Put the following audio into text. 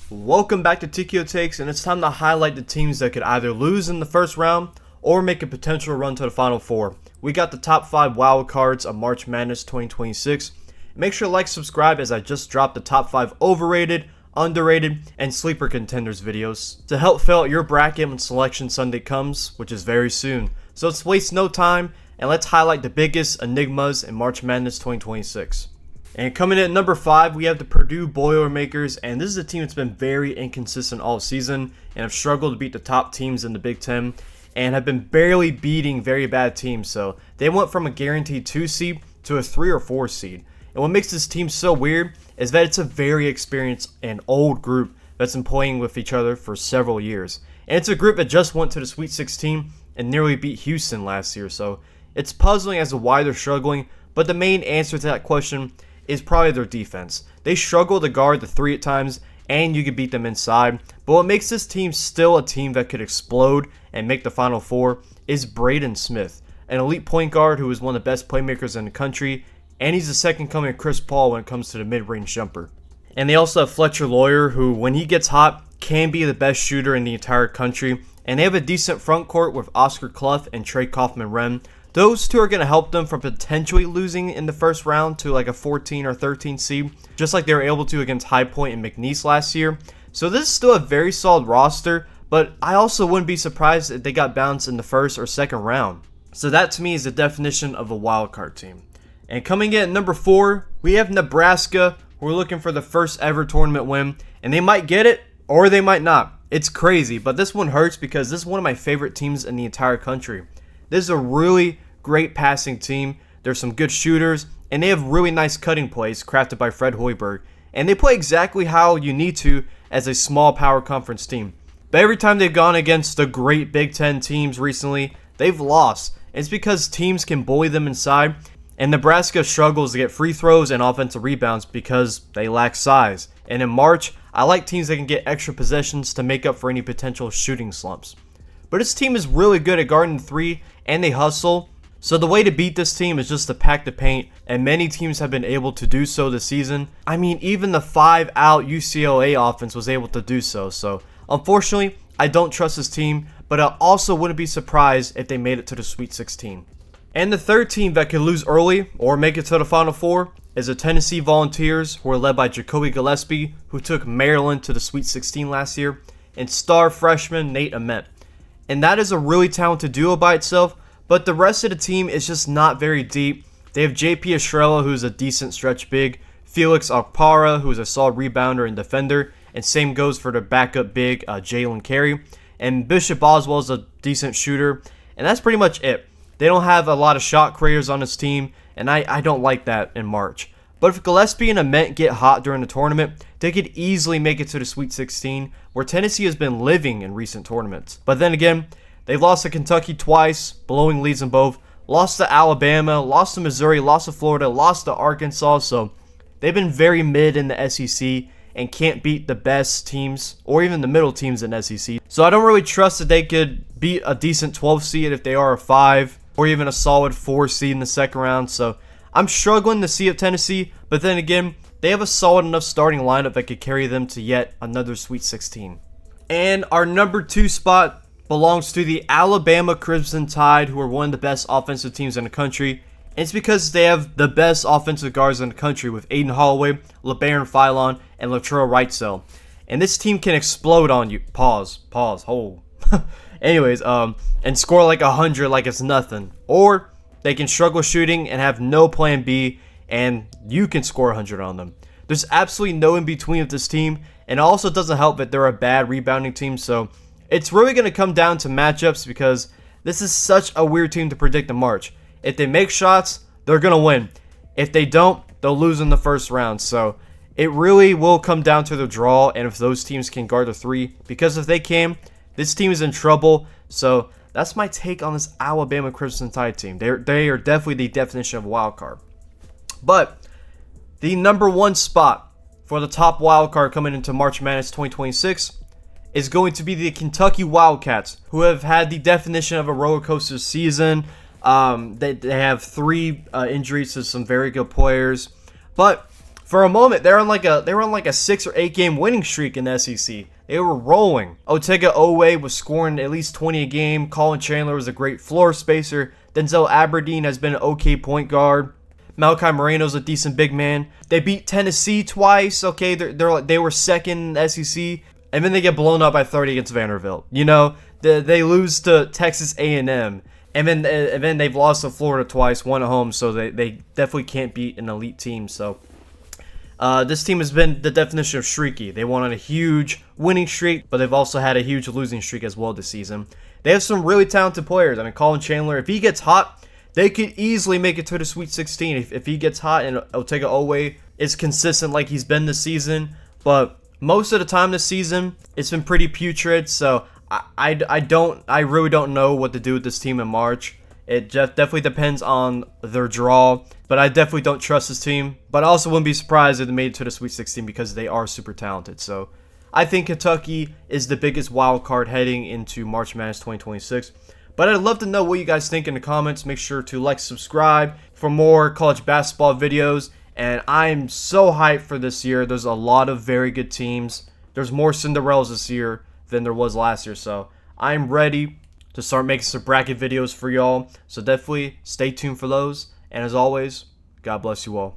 Welcome back to TKO Takes, and it's time to highlight the teams that could either lose in the first round or make a potential run to the Final Four. We got the top 5 wildcards of March Madness 2026. Make sure to like, subscribe, as I just dropped the top 5 overrated, underrated, and sleeper contenders videos to help fill out your bracket when Selection Sunday comes, which is very soon. So let's waste no time and let's highlight the biggest enigmas in March Madness 2026. And coming in at number 5, we have the Purdue Boilermakers, and this is a team that's been very inconsistent all season and have struggled to beat the top teams in the Big Ten and have been barely beating very bad teams. So they went from a guaranteed 2 seed to a 3 or 4 seed. And what makes this team so weird is that it's a very experienced and old group that's been playing with each other for several years. And it's a group that just went to the Sweet 16 and nearly beat Houston last year. So it's puzzling as to why they're struggling, but the main answer to that question is probably their defense. They struggle to guard the 3 at times, and you can beat them inside. But what makes this team still a team that could explode and make the Final Four is Braden Smith, an elite point guard who is one of the best playmakers in the country, and he's the second coming of Chris Paul when it comes to the mid-range jumper. And they also have Fletcher Lawyer, who, when he gets hot, can be the best shooter in the entire country. And they have a decent front court with Oscar Clough and Trey Kaufman-Renn. Those two are going to help them from potentially losing in the first round to like a 14 or 13 seed, just like they were able to against High Point and McNeese last year. So this is still a very solid roster, but I also wouldn't be surprised if they got bounced in the first or second round. So that to me is the definition of a wildcard team. And coming in at number 4, we have Nebraska, who are looking for the first ever tournament win, and they might get it or they might not. It's crazy, but this one hurts because this is one of my favorite teams in the entire country. This is a really great passing team. There's some good shooters, and they have really nice cutting plays crafted by Fred Hoiberg. And they play exactly how you need to as a small power conference team. But every time they've gone against the great Big Ten teams recently, they've lost. And it's because teams can bully them inside, and Nebraska struggles to get free throws and offensive rebounds because they lack size. And in March, I like teams that can get extra possessions to make up for any potential shooting slumps. But this team is really good at guarding the 3, and they hustle. So the way to beat this team is just to pack the paint, and many teams have been able to do so this season. I mean, even the 5-out UCLA offense was able to do so. So unfortunately, I don't trust this team, but I also wouldn't be surprised if they made it to the Sweet 16. And the third team that could lose early or make it to the Final Four is the Tennessee Volunteers, who are led by Jacoby Gillespie, who took Maryland to the Sweet 16 last year, and star freshman Nate Ament. And that is a really talented duo by itself, but the rest of the team is just not very deep. They have JP Estrella, who's a decent stretch big, Felix Okpara, who's a solid rebounder and defender, and same goes for their backup big, Jalen Carey. And Bishop Oswald is a decent shooter, and that's pretty much it. They don't have a lot of shot creators on this team, and I don't like that in March. But if Gillespie and Ament get hot during the tournament, they could easily make it to the Sweet 16, where Tennessee has been living in recent tournaments. But then again, they've lost to Kentucky twice, blowing leads in both, lost to Alabama, lost to Missouri, lost to Florida, lost to Arkansas, so they've been very mid in the SEC and can't beat the best teams or even the middle teams in SEC. So I don't really trust that they could beat a decent 12 seed if they are a 5 or even a solid 4 seed in the second round. So I'm struggling to see it Tennessee, but then again, they have a solid enough starting lineup that could carry them to yet another Sweet 16. And our number 2 spot belongs to the Alabama Crimson Tide, who are one of the best offensive teams in the country. And it's because they have the best offensive guards in the country with Aiden Holloway, LeBaron Philon, and Latrell Wrightsell. And this team can explode on you. Pause, hold. Anyways, and score like 100 like it's nothing. Or they can struggle shooting and have no plan B, and you can score 100 on them. There's absolutely no in between with this team, and it also doesn't help that they're a bad rebounding team, so it's really going to come down to matchups because this is such a weird team to predict in March. If they make shots, they're going to win. If they don't, they'll lose in the first round. So it really will come down to the draw and if those teams can guard the 3. Because if they can, this team is in trouble. So that's my take on this Alabama Crimson Tide team. They are definitely the definition of a wild card. But the number 1 spot for the top wild card coming into March Madness 2026 is going to be the Kentucky Wildcats, who have had the definition of a roller coaster season. They have 3 injuries to some very good players. But For a moment, they were on like a 6 or 8 game winning streak in the SEC. They were rolling. Otega Oweh was scoring at least 20 a game. Colin Chandler was a great floor spacer. Denzel Aberdeen has been an okay point guard. Malachi Moreno's a decent big man. They beat Tennessee twice. Okay, they were second in the SEC, and then they get blown up by 30 against Vanderbilt. You know, they lose to Texas A&M. And then they've lost to Florida twice, one at home, so they definitely can't beat an elite team. So this team has been the definition of streaky. They won on a huge winning streak, but they've also had a huge losing streak as well this season. They have some really talented players. I mean, Colin Chandler, if he gets hot, they could easily make it to the Sweet 16 if he gets hot, and Otega Oweh is consistent like he's been this season. But most of the time this season, it's been pretty putrid, so I really don't know what to do with this team in March. It definitely depends on their draw, but I definitely don't trust this team. But I also wouldn't be surprised if they made it to the Sweet 16 because they are super talented. So I think Kentucky is the biggest wild card heading into March Madness 2026. But I'd love to know what you guys think in the comments. Make sure to like, subscribe for more college basketball videos. And I'm so hyped for this year. There's a lot of very good teams. There's more Cinderellas this year than there was last year. So I'm ready to start making some bracket videos for y'all. So definitely stay tuned for those. And as always, God bless you all.